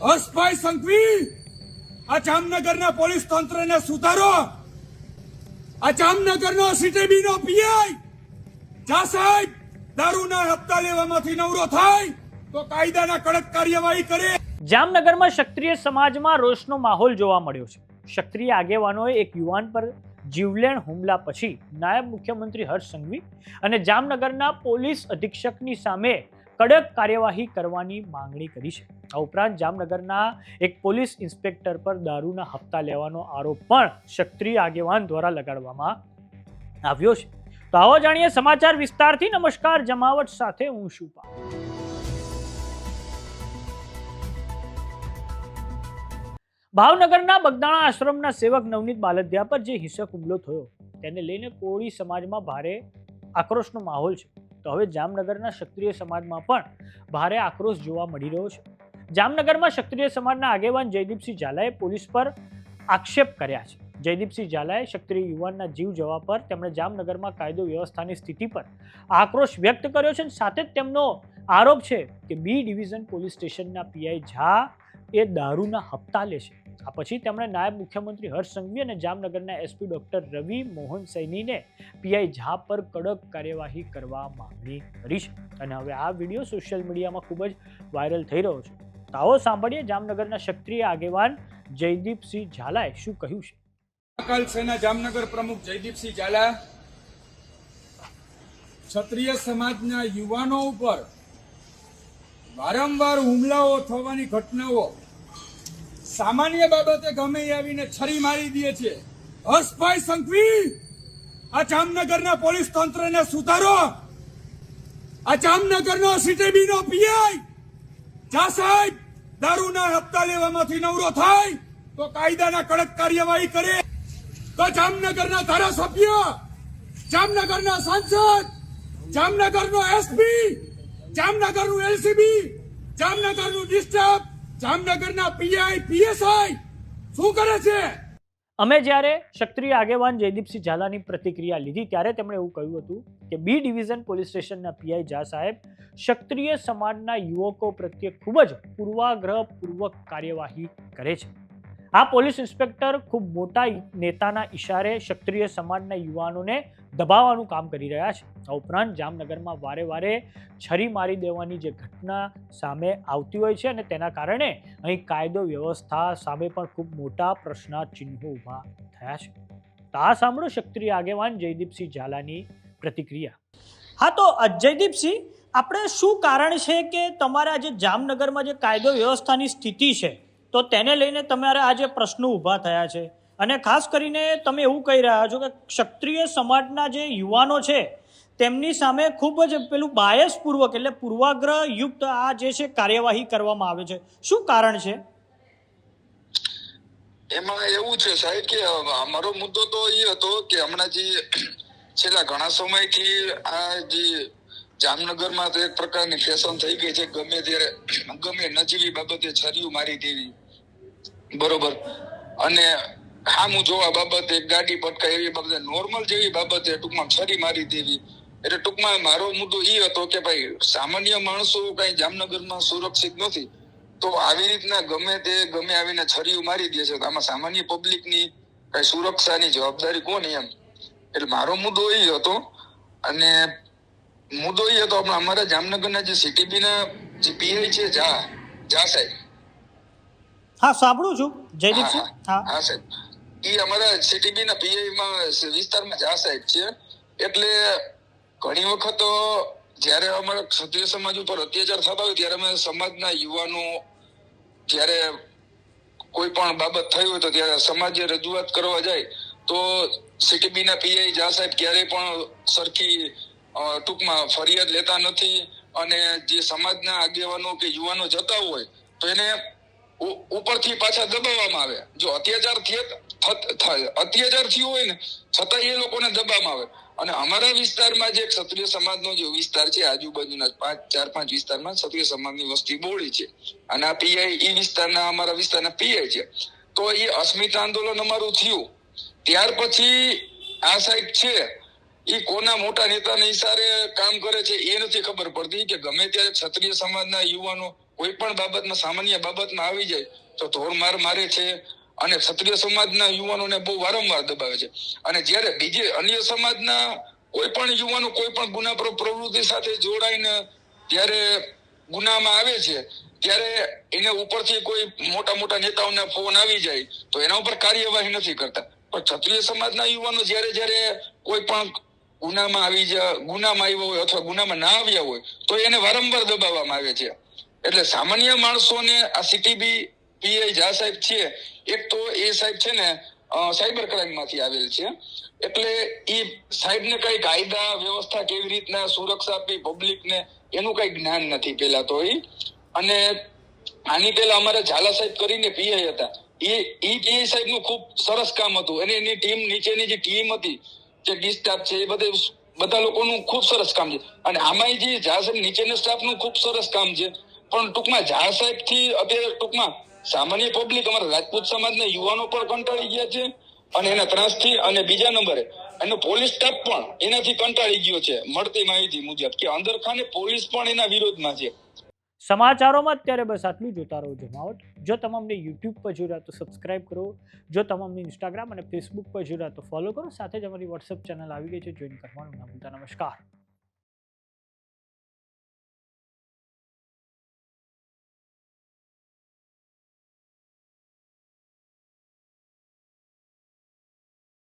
હર્ષભાઈ સંઘવી, આ જામનગરના પોલીસ તંત્રને સુધારો. આ જામનગરનો સીટીબીનો પીઆઈ જા સાહેબ દારૂના હપ્તા લેવામાંથી નવરો થાય તો કાયદાના કડક કાર્યવાહી કરે. જામનગરમાં ક્ષત્રિય સમાજમાં રોષનો માહોલ જોવા મળ્યો છે. ક્ષત્રિય આગેવાનોએ એક યુવાન પર જીવલેણ હુમલા પછી નાયબ મુખ્યમંત્રી હર્ષ સંઘવી અને જામનગરના પોલીસ અધિક્ષકની સામે કડક કાર્યવાહી કરવાની માંગણી કરી છે. આ ઉપરાંત જામનગરના એક પોલીસ ઇન્સ્પેક્ટર પર દારૂના હપ્તા લેવાનો આરોપ પણ ક્ષત્રિય આગેવાન દ્વારા લગાડવામાં આવ્યો છે. તો આવો જાણીએ સમાચાર વિસ્તારથી. નમસ્કાર, જમાવટ સાથે હું શુપા. ભાવનગરના બગદાણા આશ્રમના સેવક નવનીત બાલદિયા પર જે હિંસક હુમલો થયો તેને લઈને કોળી સમાજમાં ભારે આક્રોશનો માહોલ છે. તો હવે જામનગરના ક્ષત્રિય સમાજમાં પણ ભારે આક્રોશ જોવા મળી રહ્યો છે. જામનગરમાં ક્ષત્રિય સમાજના આગેવાન જયદીપસિંહ ઝાલાએ પોલીસ પર આક્ષેપ કર્યા છે. જયદીપસિંહ ઝાલાએ ક્ષત્રિય યુવાનના જીવ જવા પર તેમણે જામનગરમાં કાયદો વ્યવસ્થાની સ્થિતિ પર આક્રોશ વ્યક્ત કર્યો છે. સાથે જ તેમનો આરોપ છે કે બી ડિવિઝન પોલીસ સ્ટેશનના પીઆઈ ઝા એ દારૂના હપ્તા લે છે. આ પછી તેમણે નાયબ મુખ્યમંત્રી હર્ષ સંઘવી અને જામનગરના એસપી ડોક્ટર રવિ મોહન સૈનીને પીઆઈ ઝા પર કડક કાર્યવાહી કરવા માંગણી કરી છે. અને હવે આ વિડીયો સોશિયલ મીડિયામાં ખૂબ જ વાયરલ થઈ રહ્યો છે. તો આવો સાંભળીએ જામનગરના ક્ષત્રિય આગેવાન જયદીપસિંહ ઝાલાએ શું કહ્યું છે. અકાલ સેના જામનગર પ્રમુખ જયદીપસિંહ ઝાલા ક્ષત્રિય સમાજના યુવાનો ઉપર વારંવાર હુમલાઓ થવાની ઘટનાઓ સામાન્ય બાબતે ગમે આવીને છરી મારી દે છે. હર્ષભાઈ સંઘવી, આ જામનગરના પોલીસ તંત્રને સુધારો. આ જામનગરનો સીટીબીનો પીઆઈ જા સાહેબ દારૂના હપ્તા લેવામાંથી નવરો થાય તો કાયદાના કડક કાર્યવાહી કરે. તો જામનગરના ધારાસભ્ય, જામનગરના સાંસદ, જામનગરનો એસપી, જામનગરનું એલસીબી, જામનગરનું ડિસ્ટ્રિક્ટ, જામનગરના પીઆઈ પીએસઆઈ શું કરે છે? અમે જ્યારે ક્ષત્રિય આગેવાન જયદીપસિંહ ઝાલાની પ્રતિક્રિયા લીધી ત્યારે તેમણે એવું કહ્યું હતું કે બી ડિવિઝન પોલીસ સ્ટેશનના પીઆઈ ઝા સાહેબ ક્ષત્રિય સમાજના યુવકો પ્રત્યે ખૂબ જ પૂર્વાગ્રહપૂર્વક કાર્યવાહી કરે છે. આ પોલીસ ઇન્સ્પેક્ટર ખૂબ મોટા નેતાના ઇશારે ક્ષત્રિય સમાજના યુવાનોને દબાવવાનું કામ કરી રહ્યા છે. આ ઉપરાંત જામનગરમાં વારે વારે છરી મારી દેવાની જે ઘટના સામે આવતી હોય છે અને તેના કારણે અહીં કાયદો વ્યવસ્થા સામે પણ ખૂબ મોટા પ્રશ્નચિહ્નો ઊભા થયા છે. તો આ સાંભળો ક્ષત્રિય આગેવાન જયદીપસિંહ ઝાલાની પ્રતિક્રિયા. હા, તો જયદીપસિંહ, આપણે શું કારણ છે કે તમારા જે જામનગરમાં જે કાયદો વ્યવસ્થાની સ્થિતિ છે તો તેને લઈને તમારા આ જે પ્રશ્નો ઊભા થયા છે અને ખાસ કરીને તમે એવું કહી રહ્યા છો કે ક્ષત્રિય સમાજના જે યુવાનો છે તેમની સામે ખૂબ જ પેલું બાયસપૂર્વક એટલે પૂર્વાગ્રહયુક્ત આ જે છે કાર્યવાહી કરવામાં આવે છે. શું કારણ છે એમાં? એવું છે સાહેબ કે અમારો મુદ્દો તો એ હતો કે હમણાં જે છેલ્લા ઘણા સમયથી આ જે જામનગરમાં તો એક પ્રકારની ફેશન થઈ ગઈ છે, ગમે ત્યારે ગમે નજીવી બાબતે છરીઓ મારી દેવી, બરોબર, અને હામું જોવા બાબતે ગાડી પટકાય એવી બાબતે નોર્મલ જેવી બાબતે ટૂંકમાં છરી મારી દેવી. એટલે ટૂંકમાં મારો મુદ્દો એ હતો કે ભાઈ સામાન્ય માણસો કઈ જામનગરમાં સુરક્ષિત નથી, તો આવી રીતના ગમે આવીને છરીઓ મારી દે છે, તો આમાં સામાન્ય પબ્લિકની કઈ સુરક્ષાની જવાબદારી કોની એમ. એટલે મારો મુદ્દો એ હતો. અને મુદ્દો એ હતો આપણે અમારા જામનગરના જે સીટીબીના જે પીઆઈ છે ઝા સાહેબ. હા, સાંભળું છું જયદીપસિંહ. હા સાહેબ, એ અમારા સીટીબીના પીઆઈમાં વિસ્તારમાં ઝા સાહેબ છે. એટલે ઘણી વખત જયારે અમારા ક્ષત્રિય સમાજ ઉપર અત્યાચાર થતા હોય ત્યારે અમે સમાજના યુવાનો જયારે કોઈ પણ બાબત થઈ હોય તો ત્યારે સમાજે રજૂઆત કરવા જાય તો સીટીબીના પીઆઈ ઝા સાહેબ ક્યારેય પણ સરખી ટૂંકમાં ફરિયાદ લેતા નથી. અને જે સમાજના આગેવાનો કે યુવાનો જતા હોય તો એને ઉપરથી પાછા દબાવવામાં આવે. જો અત્યાચાર થયો હોય ને છતાં એ લોકોને દબાવવામાં આવે. અને અમારા વિસ્તારમાં જે ક્ષત્રિય સમાજનો જે વિસ્તાર છે, આજુબાજુના 4-5 વિસ્તારમાં ક્ષત્રિય સમાજની વસ્તી બહોળી છે અને આ પીઆઈ એ વિસ્તારના અમારા વિસ્તારના પીઆઈ છે. તો એ અસ્મિતા આંદોલન અમારું થયું ત્યાર પછી આ સાહેબ છે એ કોના મોટા નેતાના ઈશારે કામ કરે છે એ નથી ખબર પડતી કે ગમે ત્યારે ક્ષત્રિય સમાજના યુવાનો કોઈ પણ બાબતમાં સામાન્ય બાબતમાં આવી જાય તો ધોરમાર મારે છે અને ક્ષત્રિય સમાજના યુવાનોને બહુ વારંવાર દબાવે છે. અને જ્યારે બીજે અન્ય સમાજના કોઈ પણ યુવાનો કોઈ પણ ગુના પ્રવૃત્તિ સાથે જોડાઈને ત્યારે ગુનામાં આવે છે ત્યારે એને ઉપરથી કોઈ મોટા મોટા નેતાઓના ફોન આવી જાય તો એના ઉપર કાર્યવાહી નથી કરતા. પણ ક્ષત્રિય સમાજના યુવાનો જ્યારે કોઈ પણ ગુનામાં આવ્યા હોય અથવા ગુનામાં ના આવ્યા હોય તો એને વારંવાર દબાવવામાં આવે છે. એટલે સામાન્ય માણસોને આ સીટીબી પીઆઈ ઝા સાહેબ છે, એક તો એ સાહેબ છે ને સાયબર ક્રાઇમ માંથી આવેલ છે, એટલે એ સાહેબ ને કઈ કાયદા વ્યવસ્થા કેવી રીતના સુરક્ષા આપવી પબ્લિક ને એનું કઈ જ્ઞાન નથી પેલા તો. અને આની પેલા અમારા ઝાલા સાહેબ કરીને પીઆઈ હતા, એ પીઆઈ સાહેબ નું ખૂબ સરસ કામ હતું અને એની ટીમ નીચેની જે ટીમ હતી જે ડી સ્ટાફ છે એ બધા લોકોનું ખૂબ સરસ કામ છે. અને આમાં જે ઝા સાહેબ નીચેના સ્ટાફ નું ખૂબ સરસ કામ છે. પણ ટૂંકમાં ઝા સાહેબ થી અત્યારે ટૂંકમાં સામાન્ય પબ્લિક અમારા રાજપૂત સમાજના યુવાનો પણ કંટાળી ગયા છે અને એના ત્રાસથી. અને બીજા નંબરે એનો પોલીસ સ્ટાફ પણ એનાથી કંટાળી ગયો છે મળતી માહિતી મુજબ કે અંદરખાને પોલીસ પણ એના વિરોધમાં છે. સમાચારોમાં અત્યારે બસ આટલું. જોતા રહો જમાવટ. જો તમામને યુટ્યુબ પર જોઈ રહ્યા તો સબસ્ક્રાઇબ કરો, જો તમામને ઇન્સ્ટાગ્રામ અને ફેસબુક પર જોઈ રહ્યા તો ફોલો કરો, સાથે જ અમારી વોટ્સએપ ચેનલ આવી ગઈ છે, જોઈન કરવાનું ના ભૂલતા. નમસ્કાર.